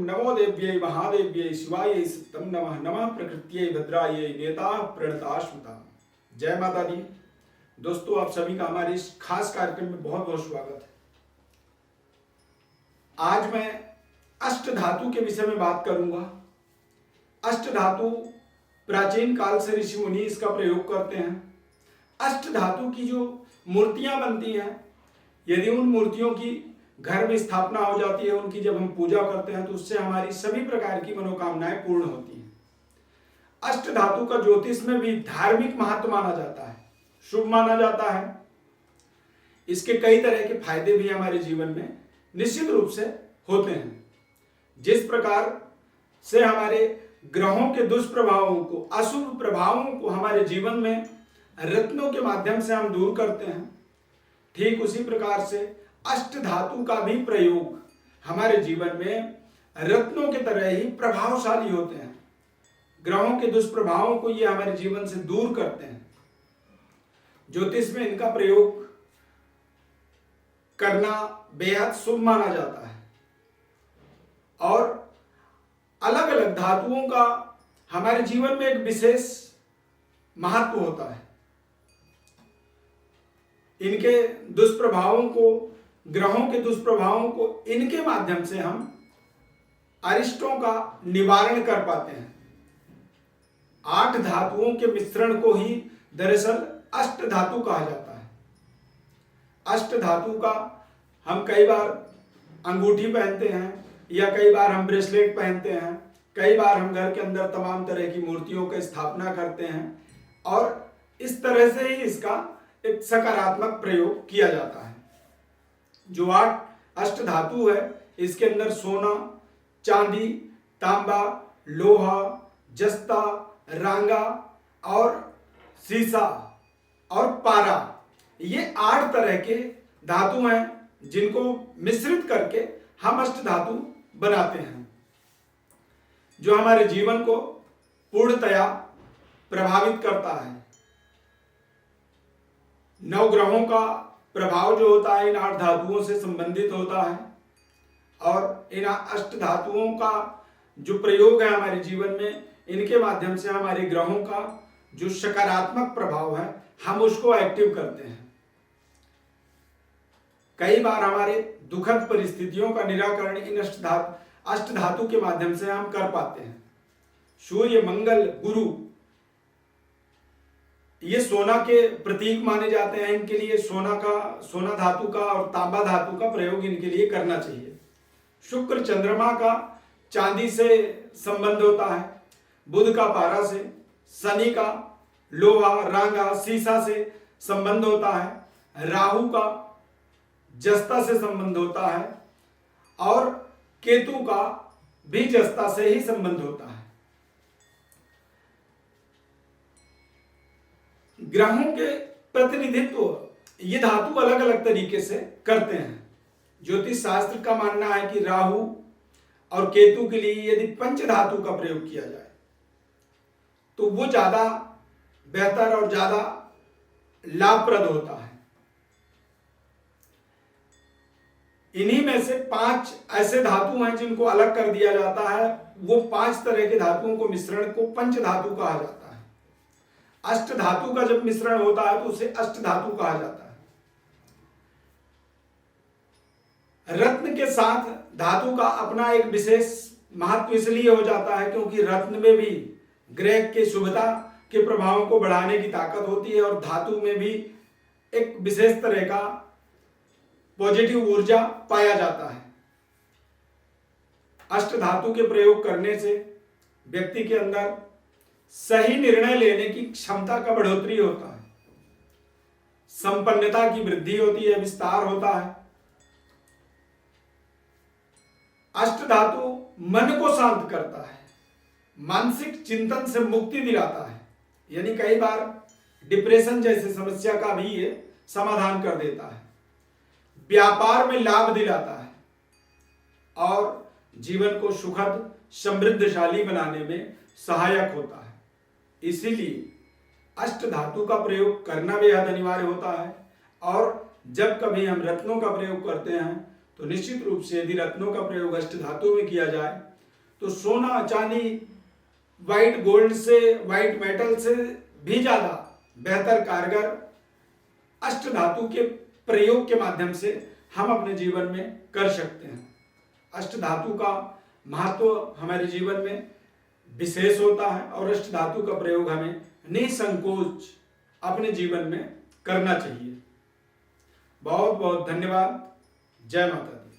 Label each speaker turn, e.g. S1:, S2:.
S1: नमो देव्यै महादेव्यै शिवायै सत्यम नमः। नमः प्रकृत्यै भद्रायै नेता प्रणताश्वता। जय माता दी। दोस्तों, आप सभी का हमारे इस खास कार्यक्रम में बहुत बहुत स्वागत है। आज मैं अष्ट धातु के विषय में बात करूंगा। अष्ट धातु प्राचीन काल से ऋषि मुनि इसका प्रयोग करते हैं। अष्ट धातु की जो मूर्तियां बनती हैं, यदि उन मूर्तियों की घर में स्थापना हो जाती है, उनकी जब हम पूजा करते हैं तो उससे हमारी सभी प्रकार की मनोकामनाएं पूर्ण होती हैं। अष्ट धातु का ज्योतिष में भी धार्मिक महत्व माना जाता है, शुभ माना जाता है। इसके कई तरह के फायदे भी हमारे जीवन में निश्चित रूप से होते हैं। जिस प्रकार से हमारे ग्रहों के दुष्प्रभावों को, अशुभ प्रभावों को हमारे जीवन में रत्नों के माध्यम से हम दूर करते हैं, ठीक उसी प्रकार से अष्ट धातु का भी प्रयोग हमारे जीवन में रत्नों की तरह ही प्रभावशाली होते हैं। ग्रहों के दुष्प्रभावों को ये हमारे जीवन से दूर करते हैं। ज्योतिष में इनका प्रयोग करना बेहद शुभ माना जाता है और अलग अलग धातुओं का हमारे जीवन में एक विशेष महत्व होता है। इनके दुष्प्रभावों को, ग्रहों के दुष्प्रभावों को इनके माध्यम से हम अरिष्टों का निवारण कर पाते हैं। 8 धातुओं के मिश्रण को ही दरअसल अष्ट धातु कहा जाता है। अष्ट धातु का हम कई बार अंगूठी पहनते हैं या कई बार हम ब्रेसलेट पहनते हैं, कई बार हम घर के अंदर तमाम तरह की मूर्तियों की स्थापना करते हैं और इस तरह से ही इसका एक सकारात्मक प्रयोग किया जाता है। जो 8 अष्ट धातु है, इसके अंदर सोना, चांदी, तांबा, लोहा, जस्ता, रांगा और सीसा और पारा, ये 8 तरह के धातु हैं जिनको मिश्रित करके हम अष्ट धातु बनाते हैं, जो हमारे जीवन को पूर्णतया प्रभावित करता है। 9 ग्रहों का प्रभाव जो होता है इन 8 धातुओं से संबंधित होता है और इन अष्ट धातुओं का जो प्रयोग है हमारे जीवन में, इनके माध्यम से हमारे ग्रहों का जो सकारात्मक प्रभाव है हम उसको एक्टिव करते हैं। कई बार हमारे दुखद परिस्थितियों का निराकरण इन अष्ट धातु के माध्यम से हम कर पाते हैं। सूर्य, मंगल, गुरु ये सोना के प्रतीक माने जाते हैं। इनके लिए सोना धातु का और तांबा धातु का प्रयोग इनके लिए करना चाहिए। शुक्र, चंद्रमा का चांदी से संबंध होता है, बुध का पारा से, शनि का लोहा, रांगा, सीसा से संबंध होता है, राहु का जस्ता से संबंध होता है और केतु का भी जस्ता से ही संबंध होता है। ग्रहों के प्रतिनिधित्व ये धातु अलग अलग तरीके से करते हैं। ज्योतिष शास्त्र का मानना है कि राहु और केतु के लिए यदि पंच धातु का प्रयोग किया जाए तो वो ज्यादा बेहतर और ज्यादा लाभप्रद होता है। इन्हीं में से 5 ऐसे धातु हैं जिनको अलग कर दिया जाता है। वो 5 तरह के धातुओं को मिश्रण को पंच धातु कहा जाता है। अष्ट धातु का जब मिश्रण होता है तो उसे अष्ट धातु कहा जाता है। रत्न के साथ धातु का अपना एक विशेष महत्व इसलिए हो जाता है क्योंकि रत्न में भी ग्रह के शुभता के प्रभावों को बढ़ाने की ताकत होती है और धातु में भी एक विशेष तरह का पॉजिटिव ऊर्जा पाया जाता है। अष्ट धातु के प्रयोग करने से व्यक्ति के अंदर सही निर्णय लेने की क्षमता का बढ़ोतरी होता है, संपन्नता की वृद्धि होती है, विस्तार होता है। अष्ट धातु मन को शांत करता है, मानसिक चिंतन से मुक्ति दिलाता है, यानी कई बार डिप्रेशन जैसी समस्या का भी ये समाधान कर देता है, व्यापार में लाभ दिलाता है और जीवन को सुखद समृद्धशाली बनाने में सहायक होता है। इसीलिए अष्ट धातु का प्रयोग करना बेहद अनिवार्य होता है और जब कभी हम रत्नों का प्रयोग करते हैं तो निश्चित रूप से यदि रत्नों का प्रयोग अष्ट धातु में किया जाए तो सोना चांदी व्हाइट गोल्ड से, व्हाइट मेटल से भी ज्यादा बेहतर कारगर अष्ट धातु के प्रयोग के माध्यम से हम अपने जीवन में कर सकते हैं। अष्ट धातु का महत्व हमारे जीवन में विशेष होता है और अष्ट धातु का प्रयोग हमें निसंकोच अपने जीवन में करना चाहिए। बहुत बहुत धन्यवाद। जय माता दी।